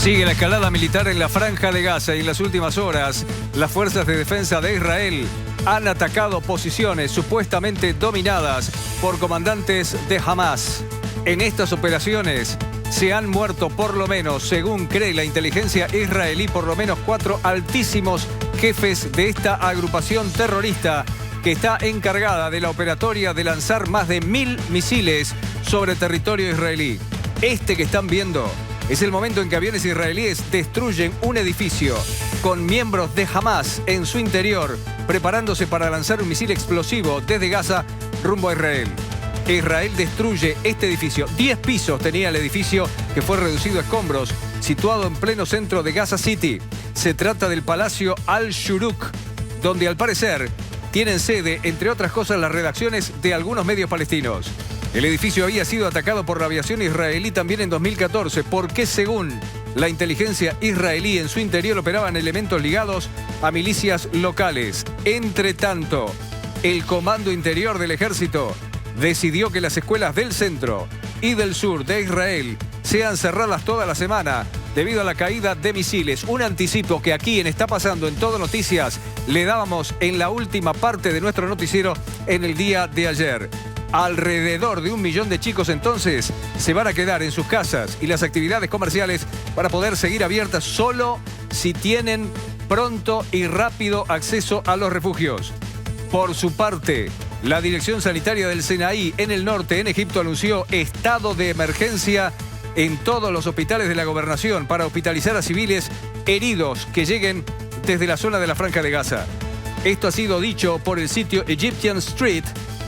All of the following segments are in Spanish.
Sigue la escalada militar en la Franja de Gaza y en las últimas horas las fuerzas de defensa de Israel han atacado posiciones supuestamente dominadas por comandantes de Hamas. En estas operaciones se han muerto por lo menos, según cree la inteligencia israelí, por lo menos 4 altísimos jefes de esta agrupación terrorista que está encargada de la operatoria de lanzar más de 1000 misiles sobre territorio israelí. Este que están viendo es el momento en que aviones israelíes destruyen un edificio con miembros de Hamas en su interior, preparándose para lanzar un misil explosivo desde Gaza rumbo a Israel. Israel destruye este edificio. 10 pisos tenía el edificio, que fue reducido a escombros, situado en pleno centro de Gaza City. Se trata del Palacio Al-Shuruk, donde al parecer tienen sede, entre otras cosas, las redacciones de algunos medios palestinos. El edificio había sido atacado por la aviación israelí también en 2014, porque según la inteligencia israelí, en su interior operaban elementos ligados a milicias locales. Entre tanto, el Comando Interior del Ejército decidió que las escuelas del centro y del sur de Israel sean cerradas toda la semana debido a la caída de misiles. Un anticipo que aquí en Está Pasando en Todo Noticias le dábamos en la última parte de nuestro noticiero en el día de ayer. Alrededor de 1 millón de chicos entonces se van a quedar en sus casas y las actividades comerciales para poder seguir abiertas solo si tienen pronto y rápido acceso a los refugios. Por su parte, la Dirección Sanitaria del Sinaí en el norte, en Egipto, anunció estado de emergencia en todos los hospitales de la gobernación para hospitalizar a civiles heridos que lleguen desde la zona de la Franja de Gaza. Esto ha sido dicho por el sitio Egyptian Street,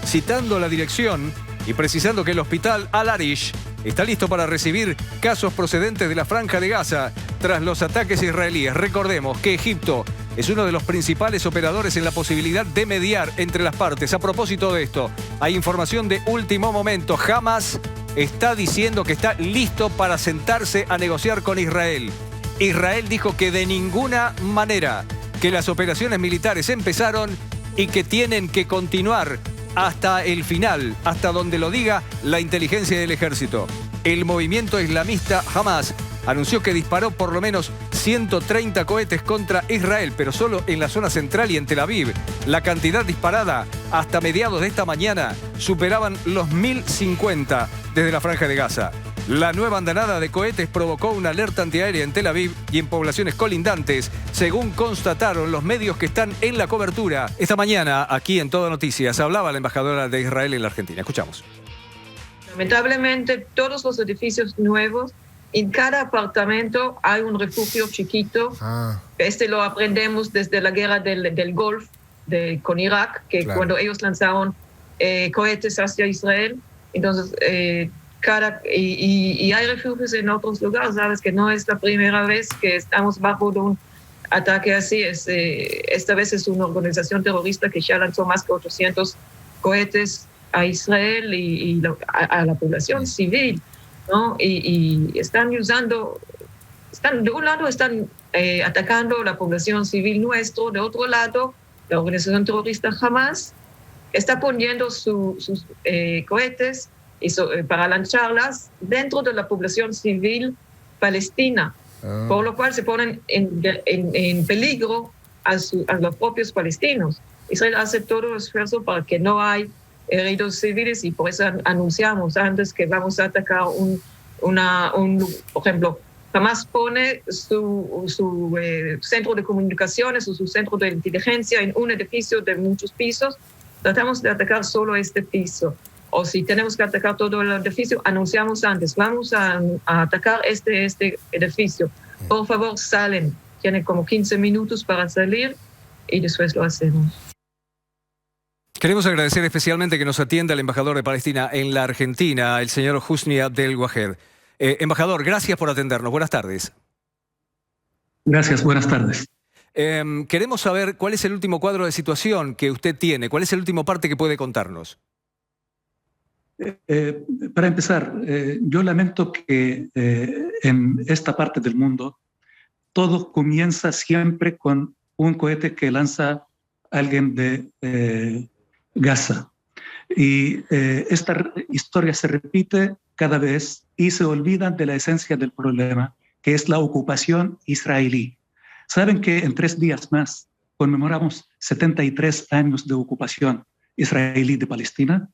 citando la dirección y precisando que el hospital Al-Arish está listo para recibir casos procedentes de la Franja de Gaza tras los ataques israelíes. Recordemos que Egipto es uno de los principales operadores en la posibilidad de mediar entre las partes. A propósito de esto, hay información de último momento. Hamas está diciendo que está listo para sentarse a negociar con Israel. Israel dijo que de ninguna manera, que las operaciones militares empezaron y que tienen que continuar hasta el final, hasta donde lo diga la inteligencia del ejército. El movimiento islamista Hamas anunció que disparó por lo menos 130 cohetes contra Israel, pero solo en la zona central y en Tel Aviv. La cantidad disparada hasta mediados de esta mañana superaban los 1050 desde la Franja de Gaza. La nueva andanada de cohetes provocó una alerta antiaérea en Tel Aviv y en poblaciones colindantes, según constataron los medios que están en la cobertura. Esta mañana, aquí en Todo Noticias, hablaba la embajadora de Israel en la Argentina. Escuchamos. Lamentablemente, todos los edificios nuevos, en cada apartamento hay un refugio chiquito. Este lo aprendemos desde la guerra del Golfo con Irak, que claro, cuando ellos lanzaron cohetes hacia Israel, entonces y hay refugios en otros lugares. Sabes que no es la primera vez que estamos bajo de un ataque así. Esta vez es una organización terrorista que ya lanzó más que 800 cohetes a Israel y a la población civil, ¿no? Y están de un lado están atacando la población civil nuestro, de otro lado la organización terrorista Hamas está poniendo sus cohetes para lanzarlas dentro de la población civil palestina, por lo cual se ponen en peligro a los propios palestinos. Israel hace todo el esfuerzo para que no haya heridos civiles y por eso anunciamos antes que vamos a atacar por ejemplo, Hamas pone su centro de comunicaciones o su centro de inteligencia en un edificio de muchos pisos. Tratamos de atacar solo este piso. O si tenemos que atacar todo el edificio, anunciamos antes, vamos a atacar este edificio. Por favor, salen. Tienen como 15 minutos para salir y después lo hacemos. Queremos agradecer especialmente que nos atienda el embajador de Palestina en la Argentina, el señor Husni Abdel Wahed. Embajador, gracias por atendernos. Buenas tardes. Gracias, buenas tardes. Queremos saber cuál es el último cuadro de situación que usted tiene, cuál es el último parte que puede contarnos. Para empezar, yo lamento que en esta parte del mundo todo comienza siempre con un cohete que lanza alguien de Gaza. Y esta historia se repite cada vez y se olvidan de la esencia del problema, que es la ocupación israelí. Saben que en 3 días más conmemoramos 73 años de ocupación israelí de Palestina,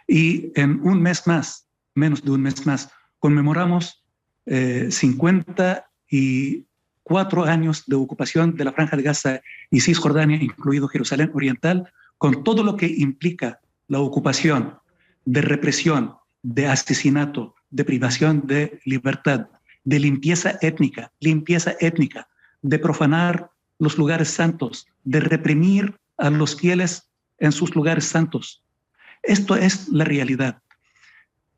y en un mes más, menos de un mes más, conmemoramos 54 años de ocupación de la Franja de Gaza y Cisjordania, incluido Jerusalén Oriental, con todo lo que implica la ocupación, de represión, de asesinato, de privación de libertad, de limpieza étnica, de profanar los lugares santos, de reprimir a los fieles en sus lugares santos. Esto es la realidad.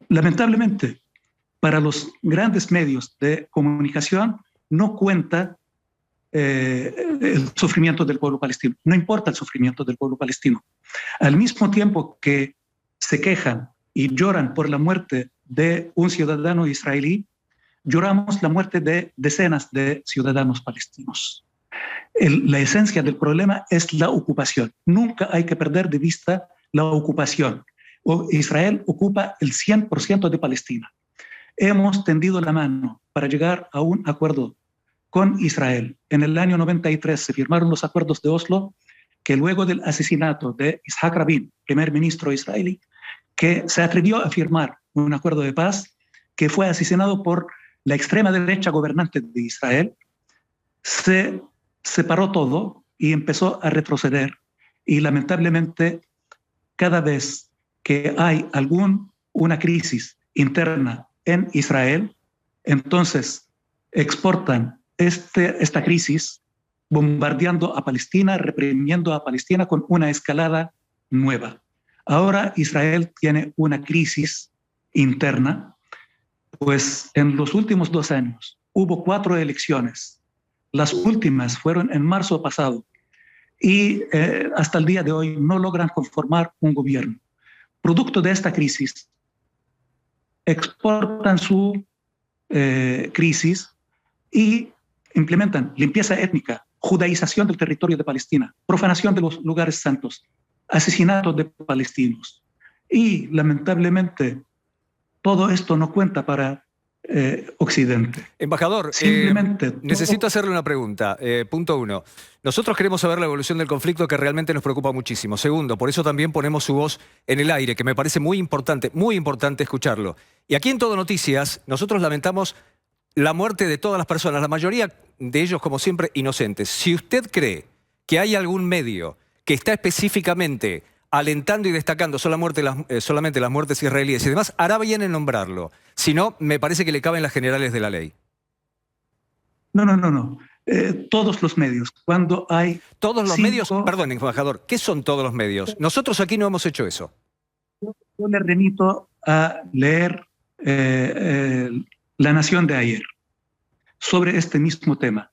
Lamentablemente, para los grandes medios de comunicación no cuenta el sufrimiento del pueblo palestino. No importa el sufrimiento del pueblo palestino. Al mismo tiempo que se quejan y lloran por la muerte de un ciudadano israelí, lloramos la muerte de decenas de ciudadanos palestinos. La esencia del problema es la ocupación. Nunca hay que perder de vista la ocupación. Israel ocupa el 100% de Palestina. Hemos tendido la mano para llegar a un acuerdo con Israel. En el año 93 se firmaron los acuerdos de Oslo, que luego del asesinato de Yitzhak Rabin, primer ministro israelí, que se atrevió a firmar un acuerdo de paz, que fue asesinado por la extrema derecha gobernante de Israel, se separó todo y empezó a retroceder. Y lamentablemente, cada vez que hay una crisis interna en Israel, entonces exportan esta crisis bombardeando a Palestina, reprimiendo a Palestina con una escalada nueva. Ahora Israel tiene una crisis interna, pues en los últimos 2 años hubo 4 elecciones. Las últimas fueron en marzo pasado y hasta el día de hoy no logran conformar un gobierno. Producto de esta crisis, exportan su crisis y implementan limpieza étnica, judaización del territorio de Palestina, profanación de los lugares santos, asesinato de palestinos. Y lamentablemente todo esto no cuenta para Occidente. Embajador, necesito hacerle una pregunta. Punto 1. Nosotros queremos saber la evolución del conflicto, que realmente nos preocupa muchísimo. Segundo, por eso también ponemos su voz en el aire, que me parece muy importante escucharlo. Y aquí en Todo Noticias, nosotros lamentamos la muerte de todas las personas, la mayoría de ellos, como siempre, inocentes. Si usted cree que hay algún medio que está específicamente alentando y destacando solamente las muertes israelíes y demás, hará bien en nombrarlo. Si no, me parece que le caben las generales de la ley. No. Todos los medios. Cuando hay... Todos los medios... Perdón, embajador, ¿qué son todos los medios? Nosotros aquí no hemos hecho eso. Yo le remito a leer La Nación de ayer sobre este mismo tema.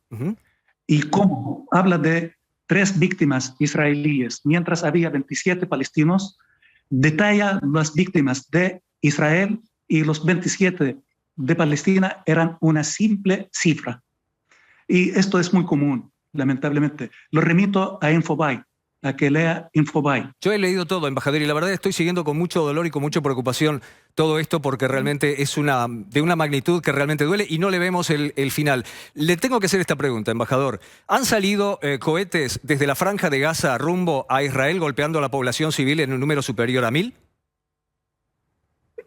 Y cómo habla de 3 víctimas israelíes, mientras había 27 palestinos, detalla las víctimas de Israel y los 27 de Palestina eran una simple cifra. Y esto es muy común, lamentablemente. Lo remito a Infobae, a que lea Infobae. Yo he leído todo, embajador, y la verdad estoy siguiendo con mucho dolor y con mucha preocupación todo esto, porque realmente es de una magnitud que realmente duele y no le vemos el final. Le tengo que hacer esta pregunta, embajador. ¿Han salido cohetes desde la Franja de Gaza rumbo a Israel golpeando a la población civil en un número superior a 1000?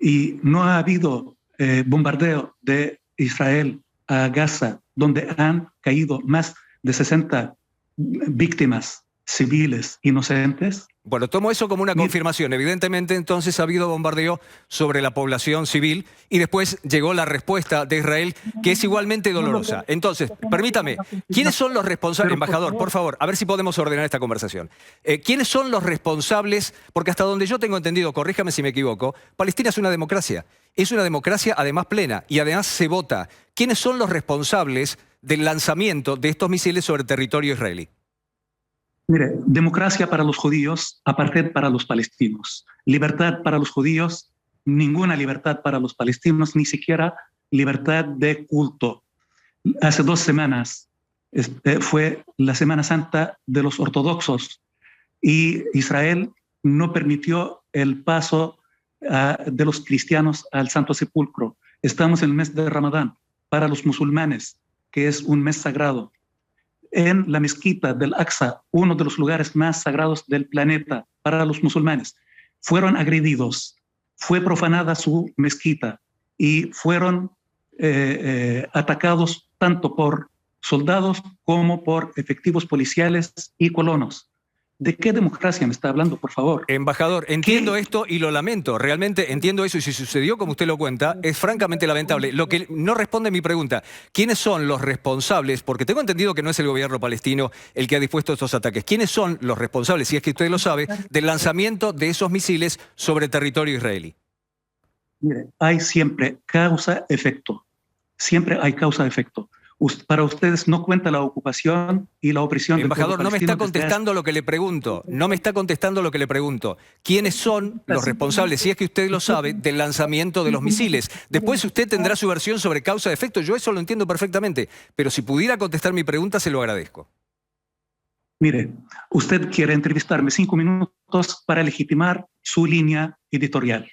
Y no ha habido bombardeo de Israel a Gaza, donde han caído más de 60 víctimas civiles inocentes. Bueno, tomo eso como una confirmación. Evidentemente, entonces ha habido bombardeo sobre la población civil y después llegó la respuesta de Israel, que es igualmente dolorosa. Entonces, permítame, ¿quiénes son los responsables? Embajador, por favor, a ver si podemos ordenar esta conversación. ¿Quiénes son los responsables? Porque hasta donde yo tengo entendido, corríjame si me equivoco, Palestina es una democracia. Es una democracia además plena y además se vota. ¿Quiénes son los responsables del lanzamiento de estos misiles sobre el territorio israelí? Mire, democracia para los judíos, apartheid para los palestinos. Libertad para los judíos, ninguna libertad para los palestinos, ni siquiera libertad de culto. Hace 2 semanas fue la Semana Santa de los ortodoxos y Israel no permitió el paso de los cristianos al Santo Sepulcro. Estamos en el mes de Ramadán. para los musulmanes, que es un mes sagrado. En la mezquita del Aqsa, uno de los lugares más sagrados del planeta para los musulmanes, fueron agredidos, fue profanada su mezquita y fueron atacados tanto por soldados como por efectivos policiales y colonos. ¿De qué democracia me está hablando, por favor? Embajador, entiendo esto y lo lamento. Realmente entiendo eso y si sucedió como usted lo cuenta, es francamente lamentable. Lo que no responde a mi pregunta, ¿quiénes son los responsables? Porque tengo entendido que no es el gobierno palestino el que ha dispuesto estos ataques. ¿Quiénes son los responsables, si es que usted lo sabe, del lanzamiento de esos misiles sobre territorio israelí? Mire, hay siempre causa-efecto. Siempre hay causa-efecto. Para ustedes no cuenta la ocupación y la opresión del pueblo palestino. Embajador, no me está contestando lo que le pregunto. No me está contestando lo que le pregunto. ¿Quiénes son los responsables, si es que usted lo sabe, del lanzamiento de los misiles? Después usted tendrá su versión sobre causa-efecto. Yo eso lo entiendo perfectamente. Pero si pudiera contestar mi pregunta, se lo agradezco. Mire, usted quiere entrevistarme 5 minutos para legitimar su línea editorial.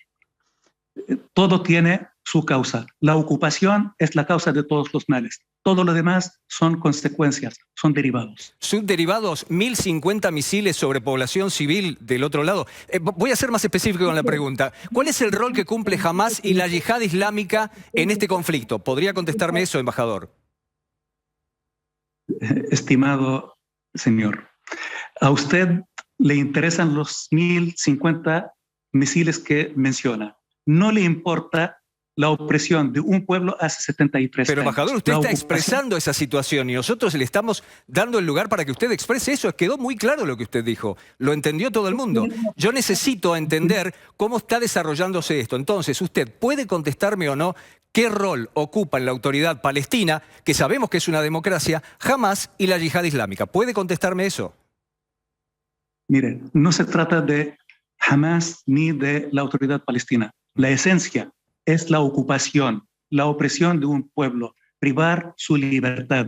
Todo tiene su causa. La ocupación es la causa de todos los males. Todo lo demás son consecuencias, son derivados. Subderivados, 1050 misiles sobre población civil del otro lado. Voy a ser más específico con la pregunta. ¿Cuál es el rol que cumple Hamás y la yihad islámica en este conflicto? ¿Podría contestarme eso, embajador? Estimado señor, a usted le interesan los 1050 misiles que menciona. No le importa la opresión de un pueblo hace 73 años. Pero, embajador, usted está expresando esa situación y nosotros le estamos dando el lugar para que usted exprese eso. Quedó muy claro lo que usted dijo. Lo entendió todo el mundo. Yo necesito entender cómo está desarrollándose esto. Entonces, usted puede contestarme o no qué rol ocupa en la autoridad palestina, que sabemos que es una democracia, Hamás y la yihad islámica. ¿Puede contestarme eso? Mire, no se trata de Hamás ni de la autoridad palestina. La esencia es la ocupación, la opresión de un pueblo, privar su libertad.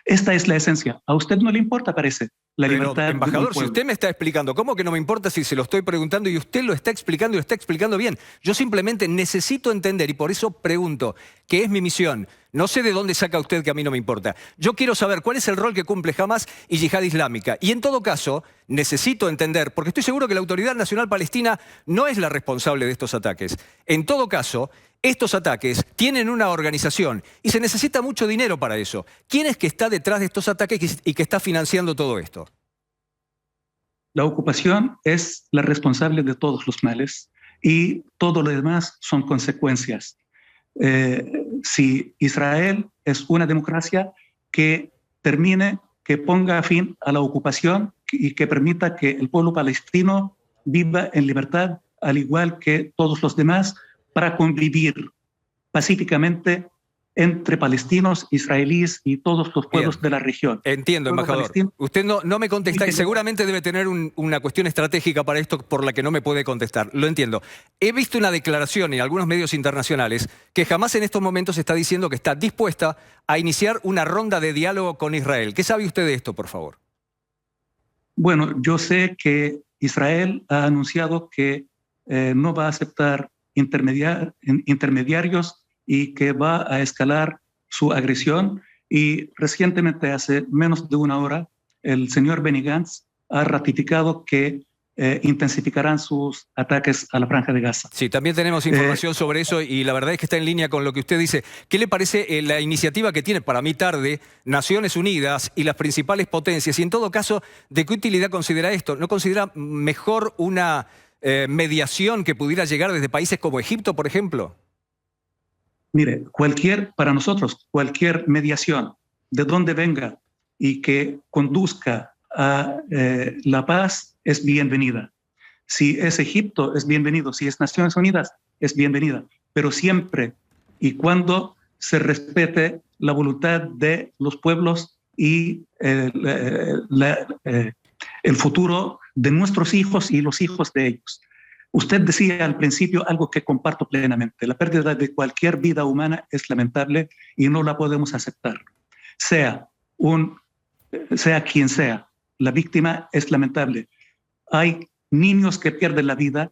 Esta es la esencia. A usted no le importa, parece, la libertad. Embajador, si usted me está explicando, ¿cómo que no me importa si se lo estoy preguntando y usted lo está explicando y lo está explicando bien? Yo simplemente necesito entender y por eso pregunto, ¿qué es mi misión? No sé de dónde saca usted que a mí no me importa. Yo quiero saber cuál es el rol que cumple Hamás y Yihad Islámica. Y en todo caso, necesito entender, porque estoy seguro que la Autoridad Nacional Palestina no es la responsable de estos ataques. En todo caso, estos ataques tienen una organización y se necesita mucho dinero para eso. ¿Quién es que está detrás de estos ataques y que está financiando todo esto? La ocupación es la responsable de todos los males y todo lo demás son consecuencias. Si Israel es una democracia, que termine, que ponga fin a la ocupación y que permita que el pueblo palestino viva en libertad, al igual que todos los demás, para convivir pacíficamente entre palestinos, israelíes y todos los pueblos de la región. Entiendo, embajador. Usted no me contesta y seguramente debe tener una cuestión estratégica para esto por la que no me puede contestar. Lo entiendo. He visto una declaración en algunos medios internacionales que Hamás en estos momentos está diciendo que está dispuesta a iniciar una ronda de diálogo con Israel. ¿Qué sabe usted de esto, por favor? Bueno, yo sé que Israel ha anunciado que no va a aceptar intermediarios y que va a escalar su agresión. Y recientemente, hace menos de una hora, el señor Benny Gantz ha ratificado que intensificarán sus ataques a la Franja de Gaza. Sí, también tenemos información sobre eso y la verdad es que está en línea con lo que usted dice. ¿Qué le parece la iniciativa que tiene, para mí tarde, Naciones Unidas y las principales potencias? Y en todo caso, ¿de qué utilidad considera esto? ¿No considera mejor una mediación que pudiera llegar desde países como Egipto, por ejemplo? Mire, para nosotros, cualquier mediación, de donde venga y que conduzca a la paz, es bienvenida. Si es Egipto, es bienvenido. Si es Naciones Unidas, es bienvenida. Pero siempre y cuando se respete la voluntad de los pueblos y el futuro de nuestros hijos y los hijos de ellos. Usted decía al principio algo que comparto plenamente. La pérdida de cualquier vida humana es lamentable y no la podemos aceptar. Sea quien sea, la víctima es lamentable. Hay niños que pierden la vida,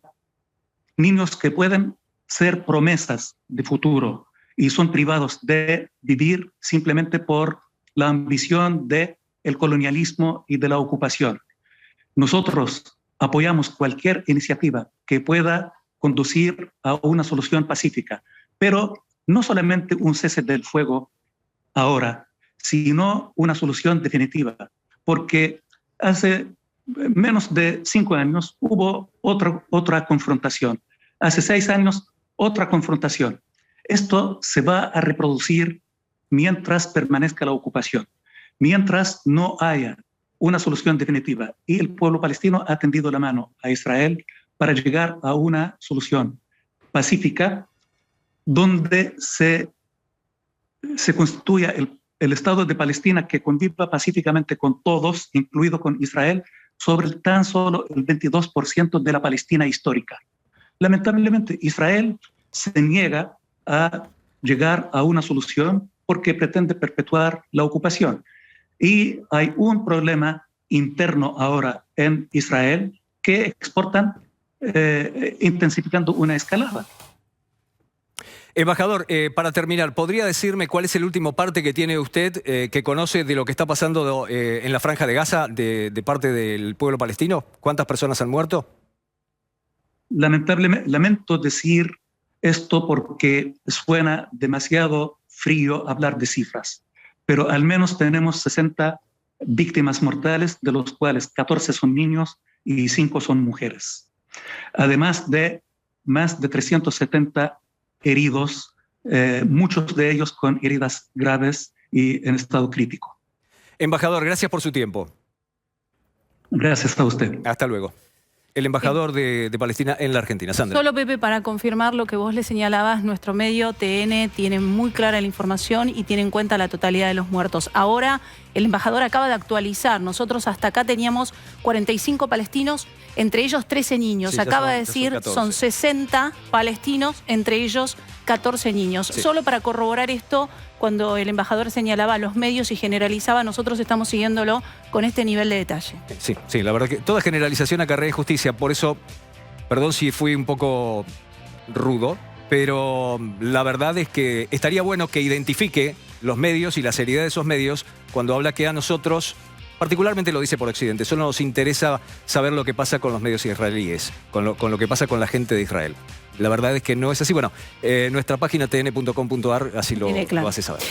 niños que pueden ser promesas de futuro y son privados de vivir simplemente por la ambición del colonialismo y de la ocupación. Nosotros apoyamos cualquier iniciativa que pueda conducir a una solución pacífica, pero no solamente un cese del fuego ahora, sino una solución definitiva, porque hace menos de 5 años hubo otra confrontación, hace 6 años otra confrontación. Esto se va a reproducir mientras permanezca la ocupación, mientras no haya una solución definitiva. Y el pueblo palestino ha tendido la mano a Israel para llegar a una solución pacífica donde se constituya el Estado de Palestina que conviva pacíficamente con todos, incluido con Israel, sobre tan solo el 22% de la Palestina histórica. Lamentablemente, Israel se niega a llegar a una solución porque pretende perpetuar la ocupación. Y hay un problema interno ahora en Israel que exportan intensificando una escalada. Embajador, para terminar, ¿podría decirme cuál es el último parte que tiene usted que conoce de lo que está pasando en la Franja de Gaza de parte del pueblo palestino? ¿Cuántas personas han muerto? Lamentablemente, lamento decir esto porque suena demasiado frío hablar de cifras, pero al menos tenemos 60 víctimas mortales, de los cuales 14 son niños y 5 son mujeres. Además de más de 370 heridos, muchos de ellos con heridas graves y en estado crítico. Embajador, gracias por su tiempo. Gracias a usted. Hasta luego. El embajador de Palestina en la Argentina. Sandra. Solo, Pepe, para confirmar lo que vos le señalabas, nuestro medio TN tiene muy clara la información y tiene en cuenta la totalidad de los muertos. Ahora el embajador acaba de actualizar. Nosotros hasta acá teníamos 45 palestinos, entre ellos 13 niños. Sí, acaba de decir son 60 palestinos, entre ellos 14 niños. Sí. Solo para corroborar esto, cuando el embajador señalaba a los medios y generalizaba, nosotros estamos siguiéndolo con este nivel de detalle. Sí, la verdad que toda generalización acarrea injusticia, por eso, perdón si fui un poco rudo, pero la verdad es que estaría bueno que identifique los medios y la seriedad de esos medios cuando habla que a nosotros, particularmente lo dice por Occidente, solo nos interesa saber lo que pasa con los medios israelíes, con lo que pasa con la gente de Israel. La verdad es que no es así. Bueno, nuestra página tn.com.ar así lo hace saber.